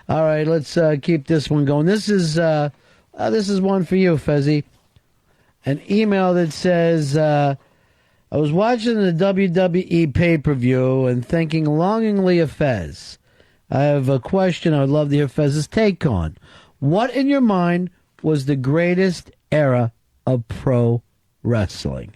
All right, let's keep this one going. This is one for you, Fezzi. An email that says, I was watching the WWE pay-per-view and thinking longingly of Fez. I have a question I would love to hear Fez's take on. What, in your mind, was the greatest era of pro wrestling?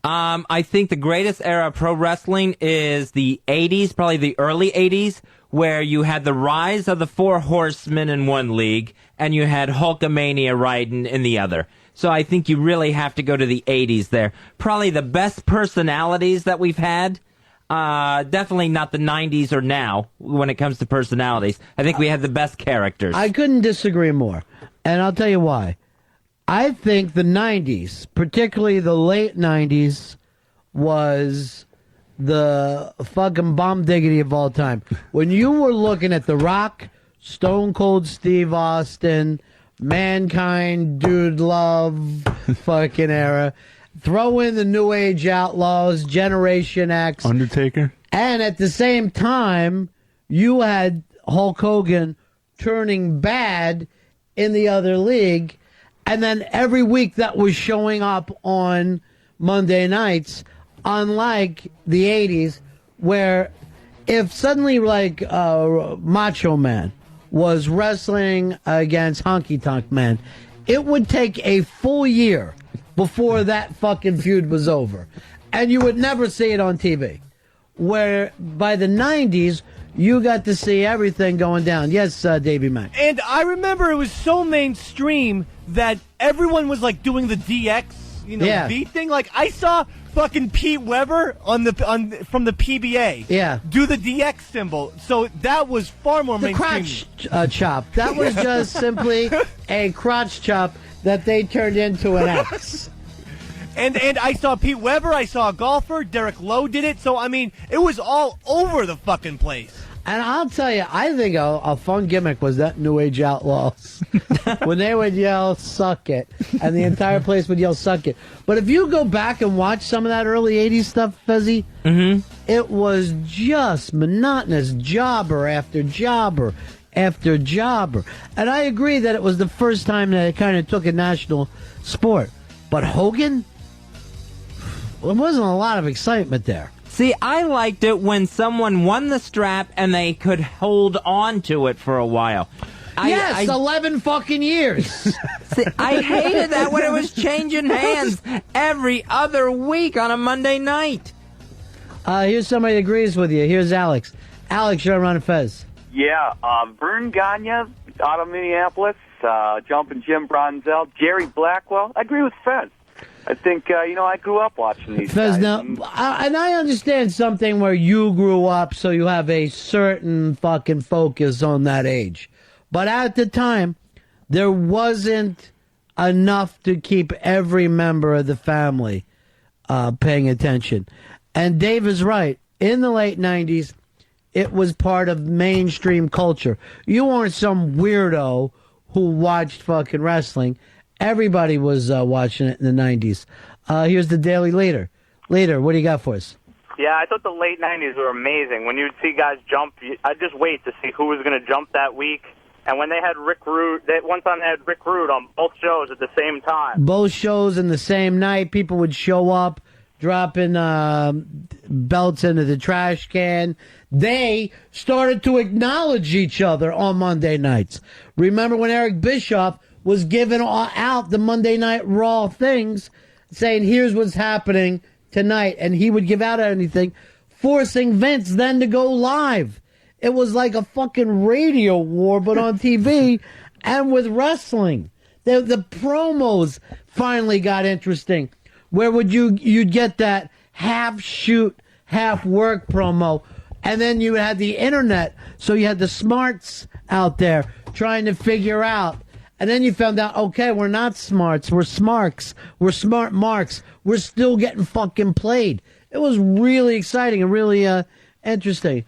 I think the greatest era of pro wrestling is the 80s, probably the early 80s, where you had the rise of the Four Horsemen in one league, and you had Hulkamania riding in the other. So I think you really have to go to the 80s there. Probably the best personalities that we've had. Definitely not the 90s or now when it comes to personalities. I think we had the best characters. I couldn't disagree more, and I'll tell you why. I think the 90s, particularly the late 90s, was the fucking bomb diggity of all time. When you were looking at The Rock, Stone Cold Steve Austin, Mankind, Dude Love, fucking era, throw in the New Age Outlaws, Generation X, Undertaker, and at the same time, you had Hulk Hogan turning bad in the other league. And then every week that was showing up on Monday nights, unlike the 80s, where if suddenly like Macho Man was wrestling against Honky Tonk Man, it would take a full year before that fucking feud was over. And you would never see it on TV. Where by the 90s, you got to see everything going down. Yes, Davey Mack. And I remember it was so mainstream that everyone was like doing the DX, V thing. Like I saw fucking Pete Weber from the PBA, do the DX symbol. So that was far more mainstream. The crotch chop. That was just simply a crotch chop that they turned into an X. And I saw Pete Weber, I saw a golfer, Derek Lowe did it. So, I mean, it was all over the fucking place. And I'll tell you, I think a fun gimmick was that New Age Outlaws. When they would yell, suck it, and the entire place would yell, suck it. But if you go back and watch some of that early 80s stuff, Fezzi, it was just monotonous jobber after jobber after jobber. And I agree that it was the first time that it kind of took a national sport. But Hogan? There wasn't a lot of excitement there. See, I liked it when someone won the strap and they could hold on to it for a while. Yes, 11 fucking years. See, I hated that when it was changing hands every other week on a Monday night. Here's somebody that agrees with you. Here's Alex. Alex, you're on Fez. Yeah, Vern Gagne out of Minneapolis, Jumpin' Jim Bronzell, Jerry Blackwell. I agree with Fez. I think, I grew up watching these Fez, guys. now, and I understand something where you grew up, so you have a certain fucking focus on that age. But at the time, there wasn't enough to keep every member of the family paying attention. And Dave is right. In the late 90s, it was part of mainstream culture. You weren't some weirdo who watched fucking wrestling. Everybody was watching it in the 90s. Here's the Daily Leader. Leader, what do you got for us? Yeah, I thought the late 90s were amazing. When you'd see guys jump, I'd just wait to see who was going to jump that week. And when they had Rick Rude, one time they had Rick Rude on both shows at the same time. Both shows in the same night. People would show up, dropping belts into the trash can. They started to acknowledge each other on Monday nights. Remember when Eric Bischoff was giving out the Monday Night Raw things, saying, here's what's happening tonight, and he would give out anything, forcing Vince then to go live. It was like a fucking radio war, but on TV and with wrestling. The promos finally got interesting. Where would you'd get that half shoot, half work promo, and then you had the internet, so you had the smarts out there trying to figure out. And then you found out, okay, we're not smarts, we're smarks, we're smart marks, we're still getting fucking played. It was really exciting and really interesting.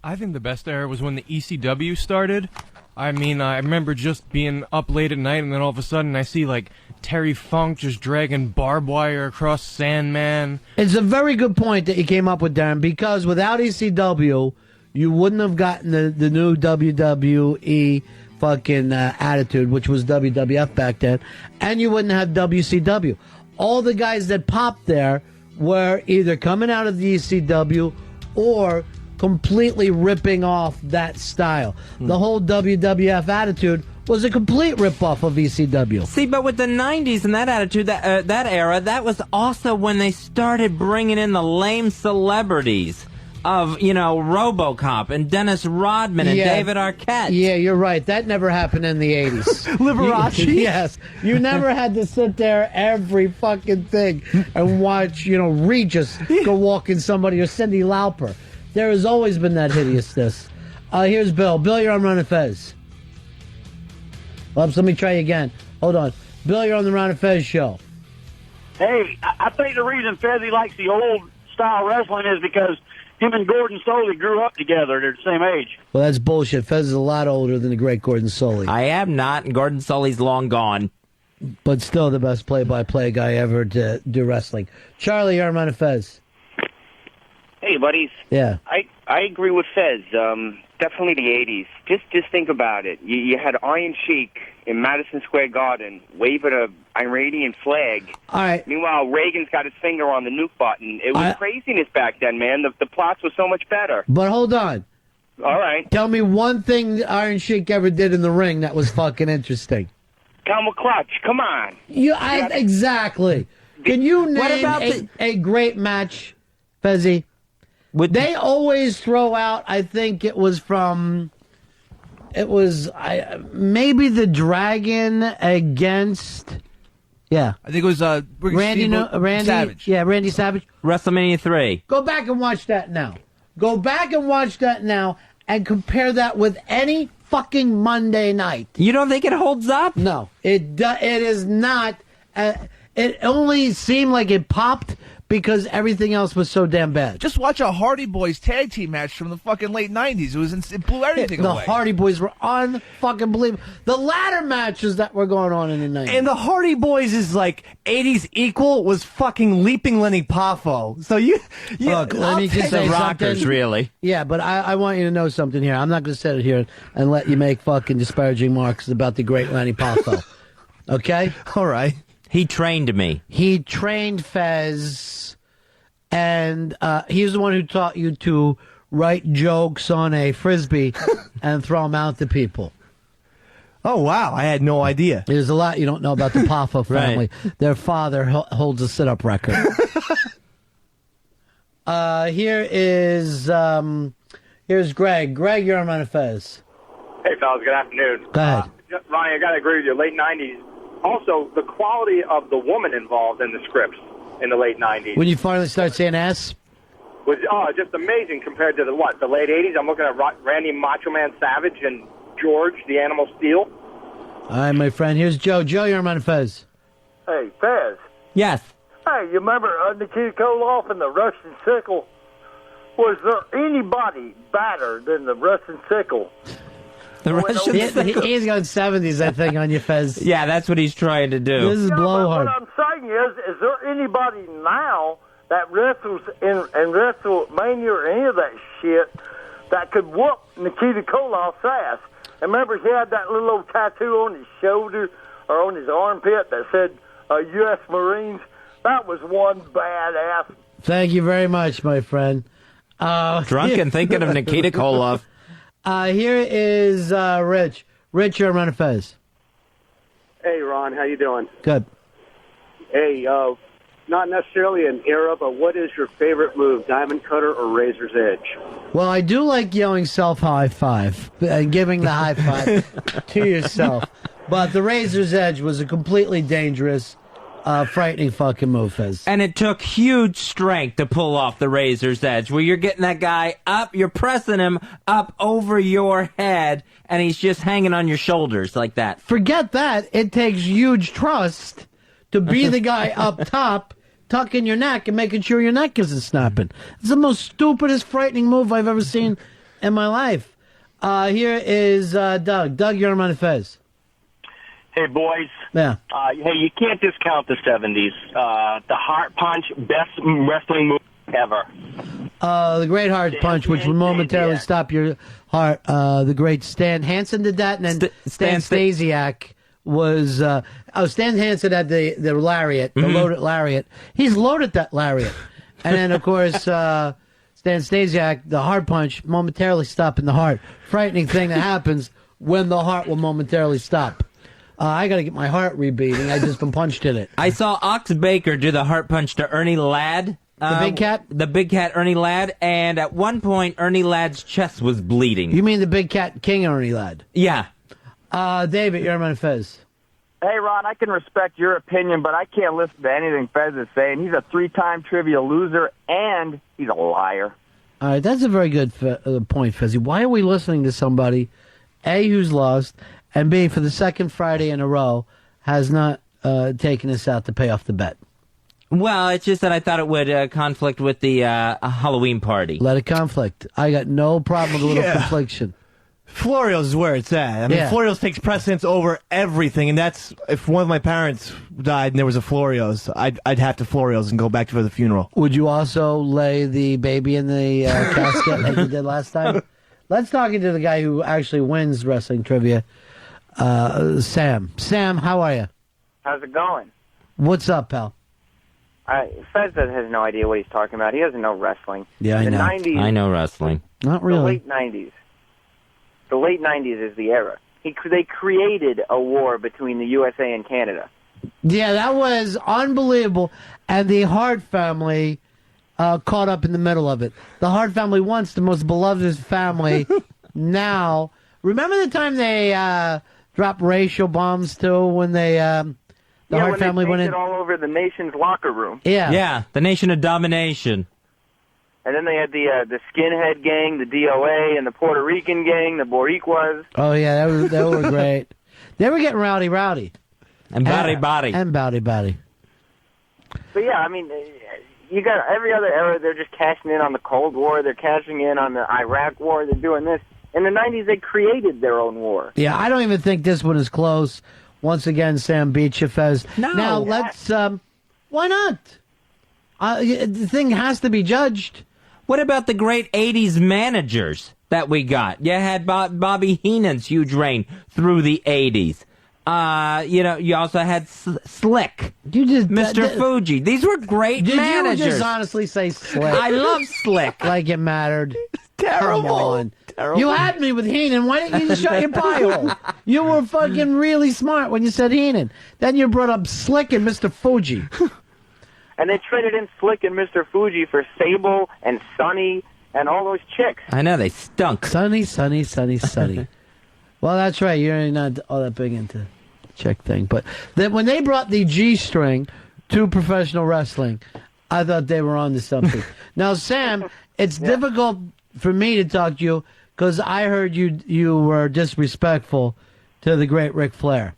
I think the best era was when the ECW started. I mean, I remember just being up late at night, and then all of a sudden I see, like, Terry Funk just dragging barbed wire across Sandman. It's a very good point that you came up with, Darren, because without ECW, you wouldn't have gotten the new WWE fucking attitude, which was WWF back then, and you wouldn't have WCW. All the guys that popped there were either coming out of the ECW or completely ripping off that style. The whole WWF attitude was a complete ripoff of ECW. See, but with the 90s and that attitude, that era, that was also when they started bringing in the lame celebrities of, RoboCop and Dennis Rodman and David Arquette. Yeah, you're right. That never happened in the 80s. Liberace? Yes. You never had to sit there every fucking thing and watch, Regis go walking somebody or Cyndi Lauper. There has always been that hideousness. Here's Bill. Bill, you're on Ron and Fez. Oops, let me try you again. Hold on. Bill, you're on the Ron and Fez show. Hey, I think the reason Fezzy likes the old style wrestling is because him and Gordon Soley grew up together. They're the same age. Well, that's bullshit. Fez is a lot older than the great Gordon Soley. I am not, and Gordon Soley's long gone. But still the best play-by-play guy ever to do wrestling. Charlie, you're on Ron and Fez. Hey, buddies. Yeah. I agree with Fez. Definitely the 80s. Just think about it. You had Iron Sheik in Madison Square Garden waving an Iranian flag. All right. Meanwhile, Reagan's got his finger on the nuke button. It was craziness back then, man. The plots were so much better. But hold on. All right. Tell me one thing Iron Sheik ever did in the ring that was fucking interesting. Camel clutch. Come on. Exactly. Can you name a great match, Fezzy? They always throw out, I think it was maybe the Dragon against, I think it was Randy Savage. Yeah, Randy Savage. WrestleMania 3. Go back and watch that now. And compare that with any fucking Monday night. You don't think it holds up? No, it is not. It only seemed like it popped because everything else was so damn bad. Just watch a Hardy Boys tag team match from the fucking late 90s. It blew everything away. The Hardy Boys were unfucking believable. The ladder matches that were going on in the 90s. And the Hardy Boys is like 80s equal was fucking Leaping Lenny Poffo. So Look, let me just say Rockers, something. really. Yeah, but I want you to know something here. I'm not going to sit here and let you make fucking disparaging remarks about the great Lenny Poffo. Okay? All right. He trained me. He trained Fez, and he's the one who taught you to write jokes on a Frisbee and throw them out to people. Oh, wow. I had no idea. There's a lot you don't know about the Poffo family. Right. Their father holds a sit-up record. Here's Greg. Greg, you're on Ron and Fez. Hey, fellas. Good afternoon. Go ahead. Ronnie, I got to agree with you. Late 90s. Also, the quality of the woman involved in the scripts in the late 90s. When you finally start saying ass? Was just amazing compared to the late 80s. I'm looking at Randy Macho Man Savage and George, the Animal Steel. All right, my friend. Here's Joe. Joe, you're on Ron and Fez. Hey, Fez. Yes. Hey, you remember Nikita Koloff and the Russian Sickle? Was there anybody badder than the Russian Sickle? The Russian Sickle. He's going 70s, I think, on you, Fez. Yeah, that's what he's trying to do. This is blowhard. What I'm saying is there anybody now that wrestles in WrestleMania or any of that shit that could whoop Nikita Koloff's ass? And remember, he had that little old tattoo on his shoulder or on his armpit that said U.S. Marines. That was one badass. Thank you very much, my friend. Drunk and thinking of Nikita Koloff. Here is Rich. Rich, you're on Ron and Fez. Hey, Ron. How you doing? Good. Hey, not necessarily an era, but what is your favorite move, Diamond Cutter or Razor's Edge? Well, I do like yelling self-high five and giving the high five to yourself. But the Razor's Edge was a completely dangerous, frightening fucking move, Fez. And it took huge strength to pull off the Razor's Edge, where you're getting that guy up, you're pressing him up over your head, and he's just hanging on your shoulders like that. Forget that. It takes huge trust to be the guy up top, tucking your neck and making sure your neck isn't snapping. It's the most stupidest, frightening move I've ever seen in my life. Here is Doug. Doug, you're on Ron and Fez. Hey, boys. Yeah. Hey, you can't discount the 70s. The Heart Punch, best wrestling move ever. The great heart punch, which will momentarily stop your heart. The great Stan Hansen did that, and then Stan Stasiak was. Stan Hansen had the lariat, the loaded lariat. He's loaded that lariat, and then of course Stan Stasiak, the heart punch, momentarily stopping the heart. Frightening thing that happens when the heart will momentarily stop. I got to get my heart rebeating. I just been punched in it. I saw Ox Baker do the heart punch to Ernie Ladd. The big cat? The big cat, Ernie Ladd, and at one point, Ernie Ladd's chest was bleeding. You mean the big cat king Ernie Ladd? Yeah. David, you're on Fez. Hey, Ron, I can respect your opinion, but I can't listen to anything Fez is saying. He's a 3-time trivia loser, and he's a liar. All right, that's a very good point, Fezzy. Why are we listening to somebody, A, who's lost, and B, for the second Friday in a row, has not taken us out to pay off the bet? Well, it's just that I thought it would conflict with the Halloween party. Let it conflict. I got no problem with a little confliction. Florio's is where it's at. I mean, Florio's takes precedence over everything, and that's if one of my parents died and there was a Florio's, I'd have to Florio's and go back for the funeral. Would you also lay the baby in the casket like you did last time? Let's talk to the guy who actually wins wrestling trivia, Sam. Sam, how are you? How's it going? What's up, pal? Fez has no idea what he's talking about. He doesn't know wrestling. Yeah, I know. 90s, I know wrestling. Not really. The late 90s. The late 90s is the era. They created a war between the USA and Canada. Yeah, that was unbelievable. And the Hart family caught up in the middle of it. The Hart family, once the most beloved family, now. Remember the time they dropped racial bombs, too, when they... The Hart family went in. It all over the nation's locker room. Yeah, the nation of domination. And then they had the skinhead gang, the DOA, and the Puerto Rican gang, the Boricuas. Oh yeah, they were great. They were getting rowdy, and body, and body. But yeah, I mean, you got every other era. They're just cashing in on the Cold War. They're cashing in on the Iraq War. They're doing this. In the 90s, they created their own war. Yeah, I don't even think this one is close. Once again, Sam beat you, Fez. No. Now, let's, why not? The thing has to be judged. What about the great 80s managers that we got? You had Bobby Heenan's huge reign through the 80s. You also had Slick. Mr. Fuji. These were great managers. Did you just honestly say Slick? I love Slick. Like it mattered. Terrible. Come on. Terrible. You had me with Heenan. Why didn't you just shut your pie hole? You were fucking really smart when you said Heenan. Then you brought up Slick and Mr. Fuji. And they traded in Slick and Mr. Fuji for Sable and Sonny and all those chicks. I know, they stunk. Sonny. Well, that's right. You're not all that big into the chick thing. But when they brought the G-string to professional wrestling, I thought they were on to something. Now, Sam, it's difficult for me to talk to you because I heard you were disrespectful to the great Ric Flair.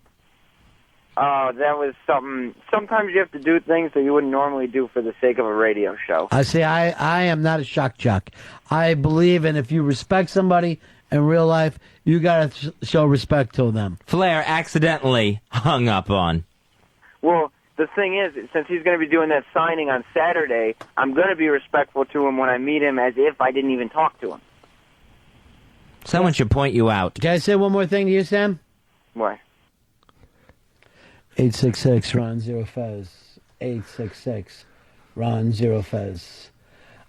Oh, that was something. Sometimes you have to do things that you wouldn't normally do for the sake of a radio show. I see. I am not a shock jock. I believe in if you respect somebody in real life, you got to show respect to them. Flair accidentally hung up on. Well, the thing is, since he's going to be doing that signing on Saturday, I'm going to be respectful to him when I meet him as if I didn't even talk to him. Someone should point you out. Can I say one more thing to you, Sam? What? 866 Ron Zero Fez. 866 Ron Zero Fez.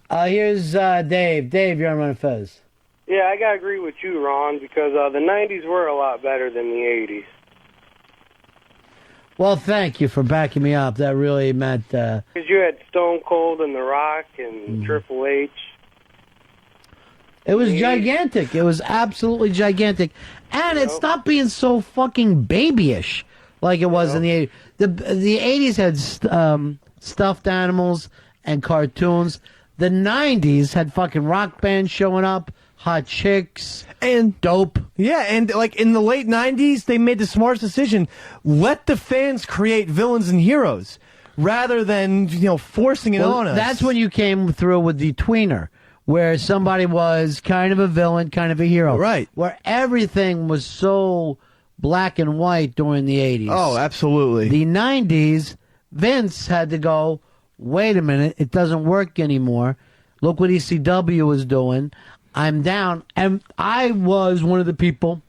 Here's Dave. Dave, you're on Ron Fez. Yeah, I gotta agree with you, Ron, because the 90s were a lot better than the 80s. Well, thank you for backing me up. That really meant... Because you had Stone Cold and The Rock and Triple H. It was gigantic. It was absolutely gigantic. And it stopped being so fucking babyish like it was in the 80s. The 80s had stuffed animals and cartoons. The 90s had fucking rock bands showing up, hot chicks, and dope. Yeah, and like in the late 90s, they made the smartest decision. Let the fans create villains and heroes rather than, forcing it on us. That's when you came through with the tweener, where somebody was kind of a villain, kind of a hero. Right. Where everything was so black and white during the 80s. Oh, absolutely. The 90s, Vince had to go, wait a minute, it doesn't work anymore. Look what ECW was doing. I'm down. And I was one of the people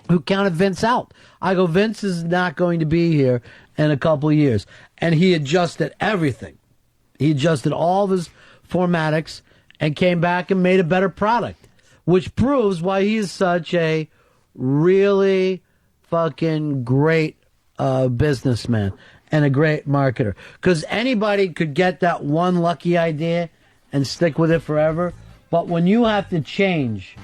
who counted Vince out. I go, Vince is not going to be here in a couple of years. And he adjusted everything. He adjusted all of his formatics and came back and made a better product, which proves why he is such a really fucking great businessman and a great marketer. Because anybody could get that one lucky idea and stick with it forever. But when you have to change,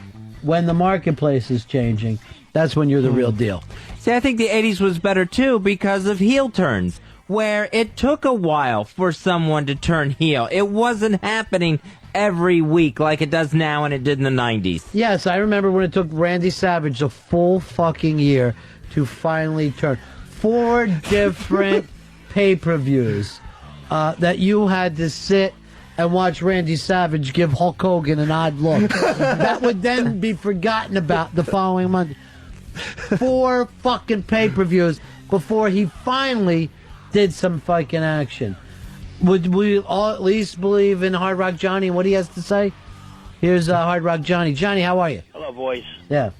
when the marketplace is changing, that's when you're the real deal. See, I think the 80s was better, too, because of heel turns, where it took a while for someone to turn heel. It wasn't happening every week like it does now and it did in the 90s. Yes, I remember when it took Randy Savage a full fucking year to finally turn. 4 different pay-per-views that you had to sit and watch Randy Savage give Hulk Hogan an odd look. That would then be forgotten about the following Monday. 4 fucking pay-per-views before he finally did some fucking action. Would we all at least believe in Hard Rock Johnny and what he has to say? Here's Hard Rock Johnny. Johnny, how are you? Hello, boys. Yeah.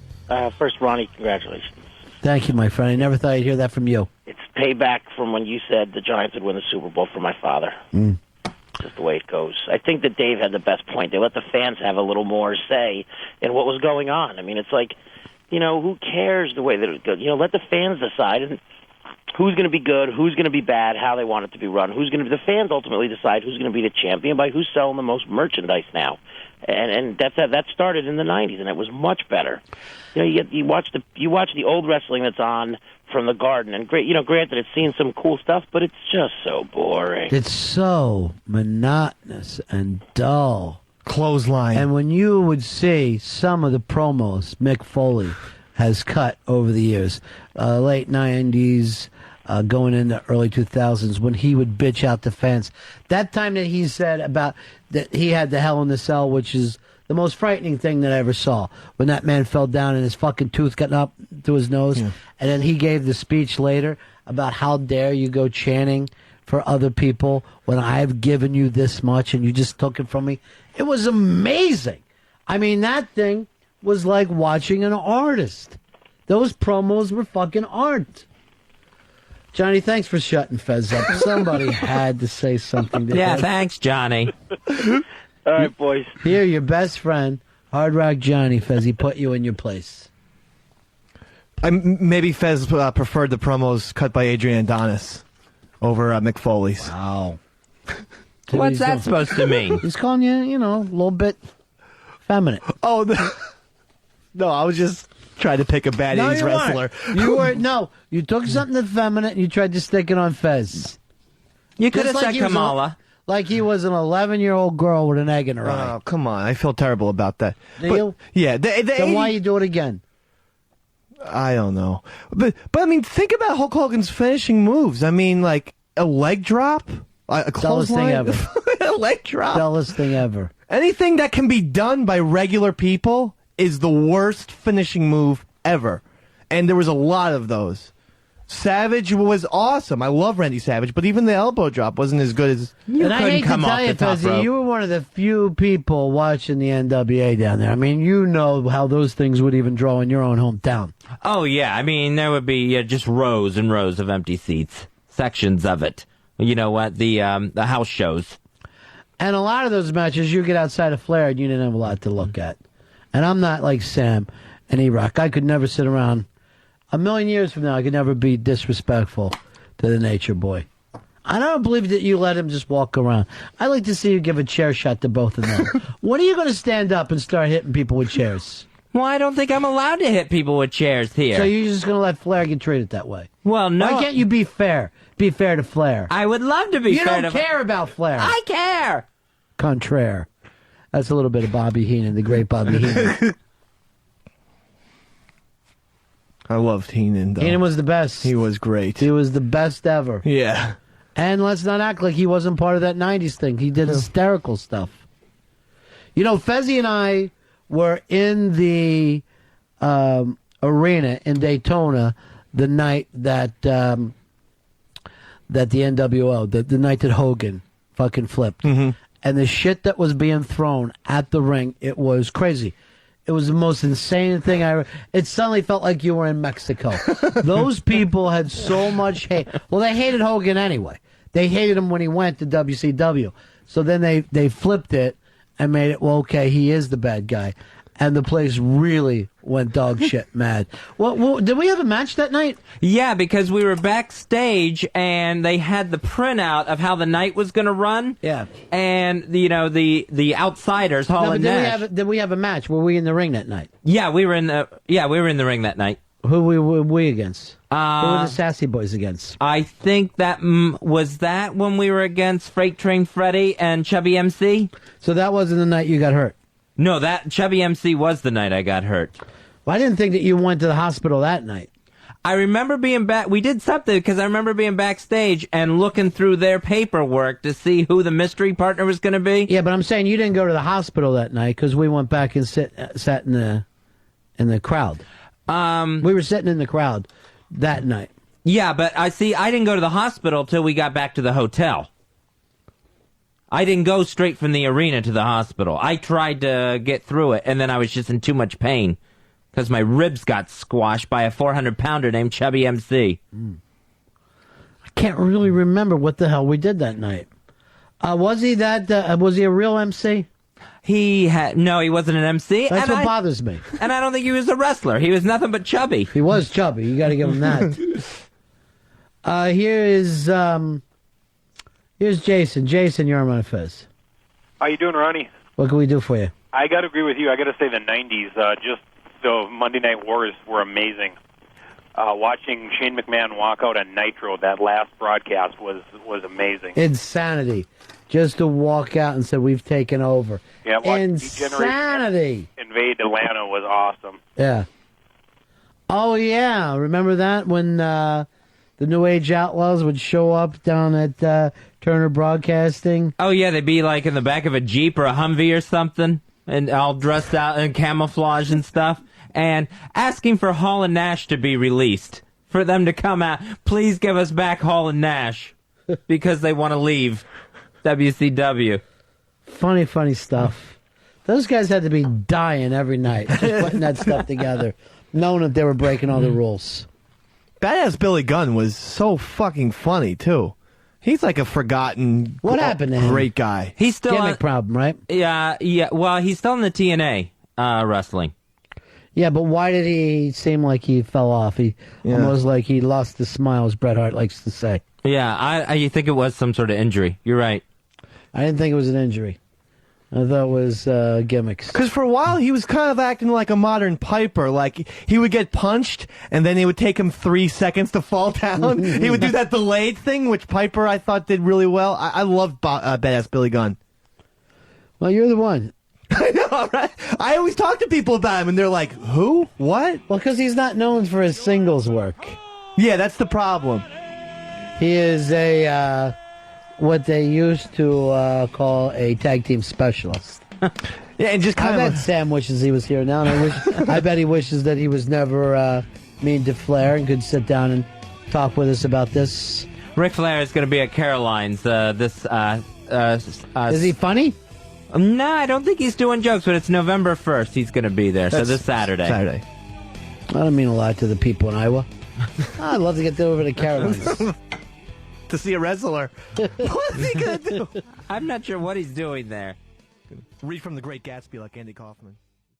First, Ronnie, congratulations. Thank you, my friend. I never thought I'd hear that from you. It's payback from when you said the Giants would win the Super Bowl for my father. Just the way it goes. I think that Dave had the best point. They let the fans have a little more say in what was going on. I mean, it's like, who cares the way that it goes? Let the fans decide who's going to be good, who's going to be bad, how they want it to be run. The fans ultimately decide who's going to be the champion by who's selling the most merchandise now. And that started in the 90s, and it was much better. You watch the old wrestling that's on from the Garden, and granted, it's seen some cool stuff, but it's just so boring. It's so monotonous and dull. Clothesline. And when you would see some of the promos Mick Foley has cut over the years, late 90s, going into early 2000s, when he would bitch out the fans. That time that he said about that he had the Hell in the Cell, which is the most frightening thing that I ever saw, when that man fell down and his fucking tooth got up to his nose. Yeah. And then he gave the speech later about how dare you go chanting for other people when I've given you this much and you just took it from me. It was amazing. I mean, that thing was like watching an artist. Those promos were fucking art. Johnny, thanks for shutting Fez up. Somebody had to say something to him. Yeah, thanks, Johnny. All right, boys. Here, your best friend, Hard Rock Johnny, Fez, he put you in your place. Maybe Fez preferred the promos cut by Adrian Adonis over Mick Foley's. Wow. What's that supposed to mean? He's calling you, a little bit feminine. Oh, no, I was just trying to pick a bad 80s wrestler. You took something effeminate and you tried to stick it on Fez. You could have said Kamala. Like he was an 11-year-old girl with an egg in her eye. Oh, come on. I feel terrible about that. Do you? Yeah. Then why you do it again? I don't know. But I mean, think about Hulk Hogan's finishing moves. I mean, like a leg drop, a dullest thing ever. A leg drop. Dullest thing ever. Anything that can be done by regular people is the worst finishing move ever. And there was a lot of those. Savage was awesome. I love Randy Savage, but even the elbow drop wasn't as good as... And I hate to tell you, Fezzy, you were one of the few people watching the NWA down there. I mean, you know how those things would even draw in your own hometown. Oh, yeah. I mean, there would be just rows and rows of empty seats. Sections of it. You know what? The house shows. And a lot of those matches, you get outside of Flair and you didn't have a lot to look at. And I'm not like Sam and E-Rock. I could never sit around. A million years from now, I could never be disrespectful to the Nature Boy. I don't believe that you let him just walk around. I like to see you give a chair shot to both of them. When are you going to stand up and start hitting people with chairs? Well, I don't think I'm allowed to hit people with chairs here. So you're just going to let Flair get treated that way? Well, no. Why can't you be fair? Be fair to Flair. I would love to be fair to... You don't care about Flair. I care. Contraire. That's a little bit of Bobby Heenan, the great Bobby Heenan. I loved Heenan, though. Heenan was the best. He was great. He was the best ever. Yeah. And let's not act like he wasn't part of that 90s thing. He did hysterical stuff. You know, Fezzy and I were in the arena in Daytona the night that that the NWO, the night that Hogan fucking flipped. Mm-hmm. and the shit that was being thrown at the ring, it was crazy. It was the most insane thing I ever. It suddenly felt like you were in Mexico. Those people had so much hate. Well, they hated Hogan anyway. They hated him when he went to WCW. So then they flipped it and made it, well, okay, he is the bad guy. And the place really went dog shit mad. Well, did we have a match that night? Yeah, because we were backstage and they had the printout of how the night was going to run. Yeah. And, the outsiders, Hall and Nash. Did we have a match? Were we in the ring that night? Yeah, we were in the ring that night. Who were we against? Who were the Sassy Boys against? I think that was that when we were against Freight Train Freddy and Chubby MC. So that wasn't the night you got hurt? No, that Chubby MC was the night I got hurt. Well, I didn't think that you went to the hospital that night. I remember being back. We did something because I remember being backstage and looking through their paperwork to see who the mystery partner was going to be. Yeah, but I'm saying you didn't go to the hospital that night because we went back and sat in the crowd. We were sitting in the crowd that night. Yeah, but I didn't go to the hospital till we got back to the hotel. I didn't go straight from the arena to the hospital. I tried to get through it, and then I was just in too much pain because my ribs got squashed by a 400-pounder named Chubby MC. I can't really remember what the hell we did that night. Was he a real MC? No, he wasn't an MC. That's what bothers me. And I don't think he was a wrestler. He was nothing but chubby. He was chubby. You got to give him that. Here's Jason. Jason, you're on my Fez. How you doing, Ronnie? What can we do for you? I got to agree with you. I got to say the 90s, just the Monday Night Wars were amazing. Watching Shane McMahon walk out on Nitro, that last broadcast was amazing. Insanity. Just to walk out and say, we've taken over. Yeah, insanity. Invade Atlanta was awesome. Yeah. Oh, yeah. Remember that when the New Age Outlaws would show up down at Turner Broadcasting? Oh, yeah, they'd be like in the back of a Jeep or a Humvee or something, and all dressed out in camouflage and stuff, and asking for Hall and Nash to be released, for them to come out. Please give us back Hall and Nash, because they want to leave WCW. Funny stuff. Those guys had to be dying every night, just putting that stuff together, knowing that they were breaking all the rules. Badass Billy Gunn was so fucking funny, too. He's like a forgotten What happened to him? Great guy. He's still Gimmick problem, right? Yeah. Well, he's still in the TNA wrestling. Yeah, but why did he seem like he fell off? He almost like he lost the smile, as Bret Hart likes to say. Yeah, I think it was some sort of injury. You're right. I didn't think it was an injury. I thought it was gimmicks. Because for a while he was kind of acting like a modern Piper. Like he would get punched, and then it would take him 3 seconds to fall down. He would do that delayed thing, which Piper I thought did really well. I love Badass Billy Gunn. Well, you're the one. I know, right? I always talk to people about him, and they're like, "Who? What?" Well, because he's not known for his singles work. Yeah, that's the problem. He is a what they used to call a tag team specialist. Yeah, and just kind I of. bet Sam wishes he was here now, and I bet he wishes that he was never mean to Flair and could sit down and talk with us about this. Ric Flair is going to be at Caroline's this. Is he funny? No, I don't think he's doing jokes, but it's November 1st. He's going to be there, so this Saturday. I don't mean a lot to the people in Iowa. I'd love to get over to Caroline's. To see a wrestler. What's he going to do? I'm not sure what he's doing there. Read from The Great Gatsby like Andy Kaufman.